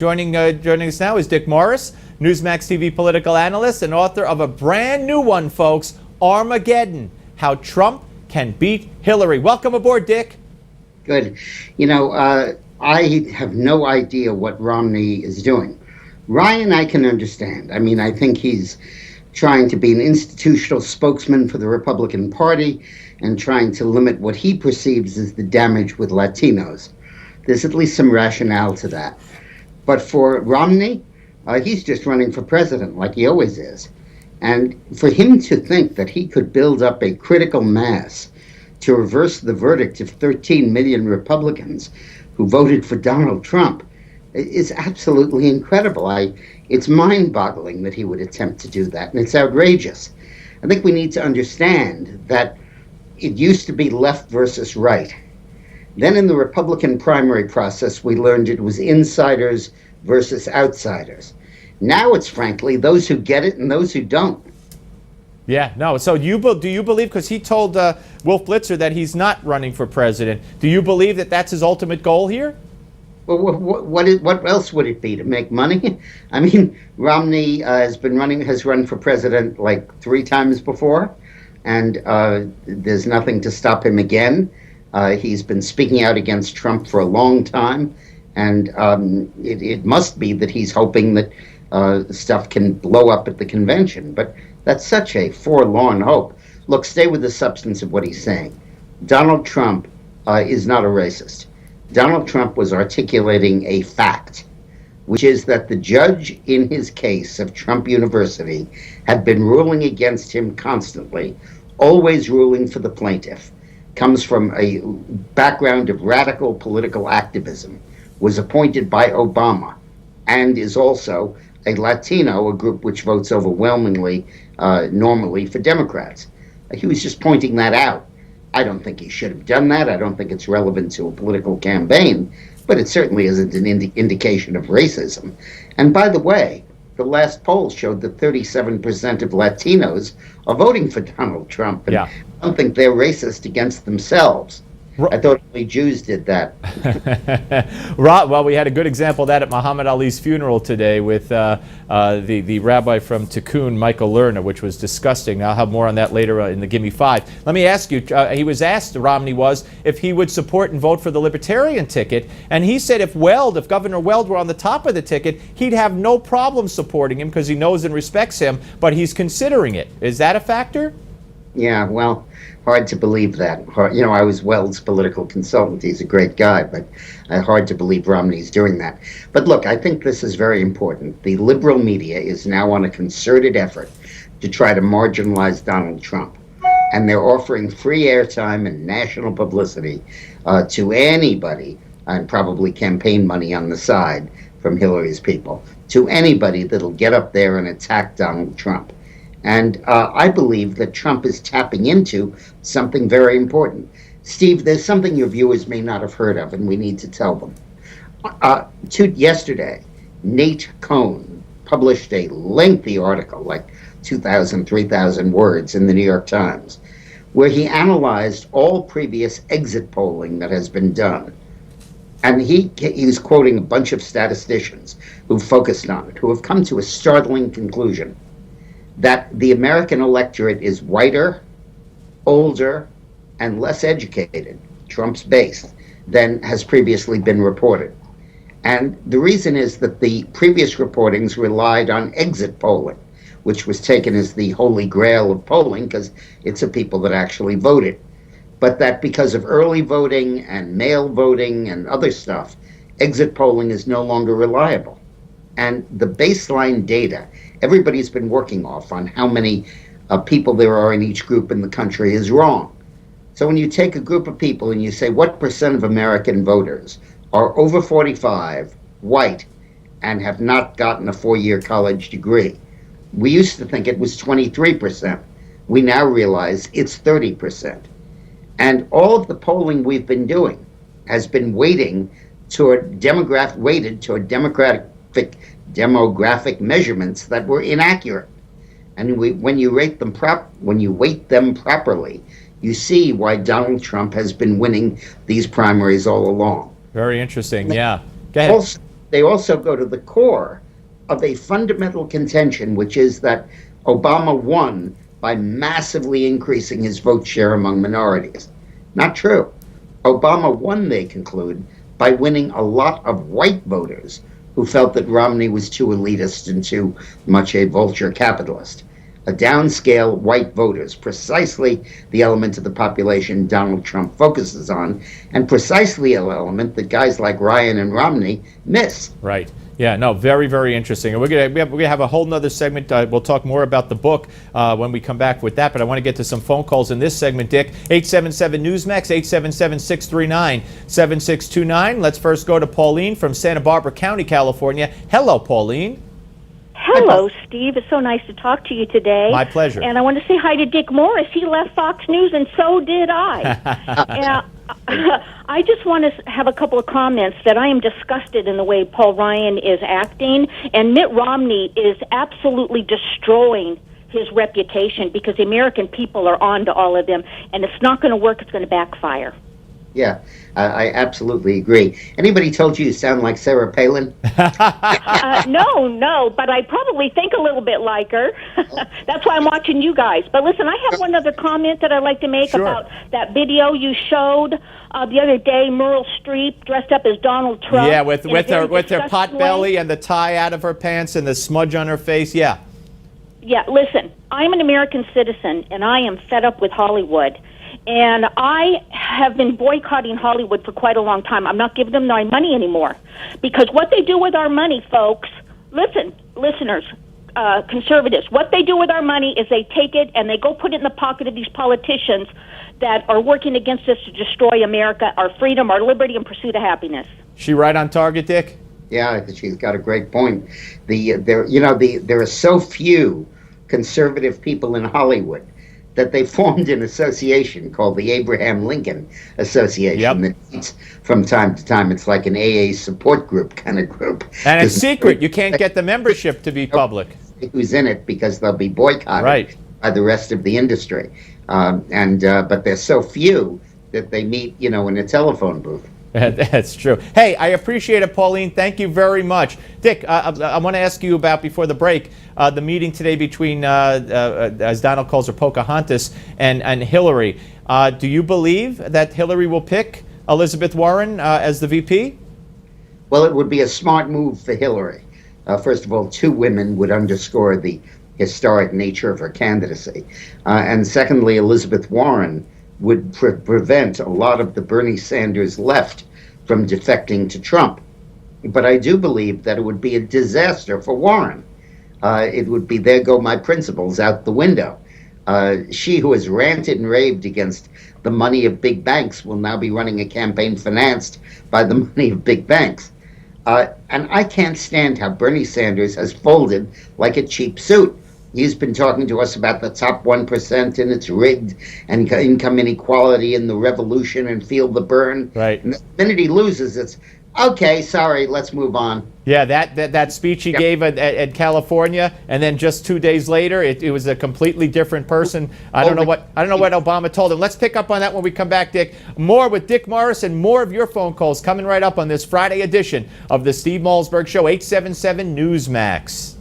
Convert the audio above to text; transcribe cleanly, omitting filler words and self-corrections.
Joining us now is Dick Morris, Newsmax TV political analyst and author of a brand new one, folks, Armageddon, How Trump Can Beat Hillary. Welcome aboard, Dick. Good. I have no idea what Romney is doing. Ryan, I can understand. I mean, I think he's trying to be an institutional spokesman for the Republican Party and trying to limit what he perceives as the damage with Latinos. There's at least some rationale to that. But for Romney, he's just running for president like he always is. And for him to think that he could build up a critical mass to reverse the verdict of 13 million Republicans who voted for Donald Trump is absolutely incredible. It's mind-boggling that he would attempt to do that, and it's outrageous. I think we need to understand that it used to be left versus right. Then in the Republican primary process, we learned it was insiders versus outsiders. Now it's frankly those who get it and those who don't. Yeah, no. So do you believe, because he told Wolf Blitzer that he's not running for president, do you believe that that's his ultimate goal here? Well, what else would it be? To make money? I mean, Romney has run for president like 3 times before, and there's nothing to stop him again. He's been speaking out against Trump for a long time, and it must be that he's hoping that stuff can blow up at the convention. But that's such a forlorn hope. Look, stay with the substance of what he's saying. Donald Trump is not a racist. Donald Trump was articulating a fact, which is that the judge in his case of Trump University had been ruling against him constantly, always ruling for the plaintiff. Comes from a background of radical political activism, was appointed by Obama, and is also a Latino, a group which votes overwhelmingly normally for Democrats. He was just pointing that out. I don't think he should have done that. I don't think it's relevant to a political campaign, but it certainly isn't an indication of racism. And by the way, the last poll showed that 37% of Latinos are voting for Donald Trump. And I don't think they're racist against themselves. I thought only Jews did that. Well, we had a good example of that at Muhammad Ali's funeral today with the rabbi from Tikkun, Michael Lerner, which was disgusting. I'll have more on that later in the Gimme 5. Let me ask you, he was asked, Romney was, if he would support and vote for the Libertarian ticket, and he said if Governor Weld were on the top of the ticket, he'd have no problem supporting him because he knows and respects him, but he's considering it. Is that a factor? Yeah, well, hard to believe that. I was Weld's political consultant. He's a great guy, but hard to believe Romney's doing that. But look, I think this is very important. The liberal media is now on a concerted effort to try to marginalize Donald Trump. And they're offering free airtime and national publicity to anybody, and probably campaign money on the side from Hillary's people, to anybody that'll get up there and attack Donald Trump. And I believe that Trump is tapping into something very important. Steve, there's something your viewers may not have heard of, and we need to tell them. Yesterday, Nate Cohn published a lengthy article, like 2,000, 3,000 words in the New York Times, where he analyzed all previous exit polling that has been done. And he was quoting a bunch of statisticians who focused on it, who have come to a startling conclusion that the American electorate is whiter, older, and less educated, Trump's base, than has previously been reported. And the reason is that the previous reportings relied on exit polling, which was taken as the holy grail of polling because it's the people that actually voted. But that because of early voting and mail voting and other stuff, exit polling is no longer reliable. And the baseline data everybody's been working off on how many people there are in each group in the country is wrong. So when you take a group of people and you say what percent of American voters are over 45, white, and have not gotten a 4-year college degree, we used to think it was 23%. We now realize it's 30%. And all of the polling we've been doing has been weighted toward demographic measurements that were inaccurate. And when you weight them properly, you see why Donald Trump has been winning these primaries all along. Very interesting. Yeah. Go ahead. they also go to the core of a fundamental contention, which is that Obama won by massively increasing his vote share among minorities. Not true. Obama won, they conclude, by winning a lot of white voters who felt that Romney was too elitist and too much a vulture capitalist. A downscale white voters, precisely the element of the population Donald Trump focuses on, and precisely an element that guys like Ryan and Romney miss. Right. Yeah, no, very, very interesting. And we're gonna have a whole nother segment. We'll talk more about the book when we come back with that. But I want to get to some phone calls in this segment, Dick. 877 Newsmax, 877-639-7629. Let's first go to Pauline from Santa Barbara County, California. Hello, Pauline. Hello, Steve. It's so nice to talk to you today. My pleasure. And I want to say hi to Dick Morris. He left Fox News, and so did I. I just want to have a couple of comments that I am disgusted in the way Paul Ryan is acting, and Mitt Romney is absolutely destroying his reputation because the American people are on to all of them, and it's not going to work. It's going to backfire. Yeah, I absolutely agree. Anybody told you sound like Sarah Palin? No, but I probably think a little bit like her. That's why I'm watching you guys. But listen, I have one other comment that I'd like to make about that video you showed the other day, Meryl Streep dressed up as Donald Trump. Yeah, with her pot belly and the tie out of her pants and the smudge on her face. Yeah. Yeah, listen, I'm an American citizen, and I am fed up with Hollywood. And I have been boycotting Hollywood for quite a long time. I'm not giving them my money anymore. Because what they do with our money, folks, listeners, conservatives, what they do with our money is they take it and they go put it in the pocket of these politicians that are working against us to destroy America, our freedom, our liberty, and pursuit of happiness. She right on target, Dick? Yeah, I think she's got a great point. There are so few conservative people in Hollywood that they formed an association called the Abraham Lincoln Association that meets from time to time. It's like an AA support group kind of group. And it's secret. You can't get the membership to be public. Who's in it because they'll be boycotted by the rest of the industry. But there's so few that they meet, in a telephone booth. That's true. Hey, I appreciate it, Pauline. Thank you very much. Dick, I want to ask you about, before the break, the meeting today between, as Donald calls her, Pocahontas and Hillary. Do you believe that Hillary will pick Elizabeth Warren as the VP? Well, it would be a smart move for Hillary. First of all, two women would underscore the historic nature of her candidacy. And secondly, Elizabeth Warren would prevent a lot of the Bernie Sanders left from defecting to Trump. But I do believe that it would be a disaster for Warren. It would be, there go my principles out the window. She who has ranted and raved against the money of big banks will now be running a campaign financed by the money of big banks. And I can't stand how Bernie Sanders has folded like a cheap suit. He's been talking to us about the top 1% and it's rigged, and income inequality and the revolution and feel the burn. Right. And the minute he loses, it's, okay, sorry, let's move on. Yeah, that speech he gave at California, and then just 2 days later, it was a completely different person. I don't know what Obama told him. Let's pick up on that when we come back, Dick. More with Dick Morris and more of your phone calls coming right up on this Friday edition of the Steve Malzberg Show, 877 Newsmax.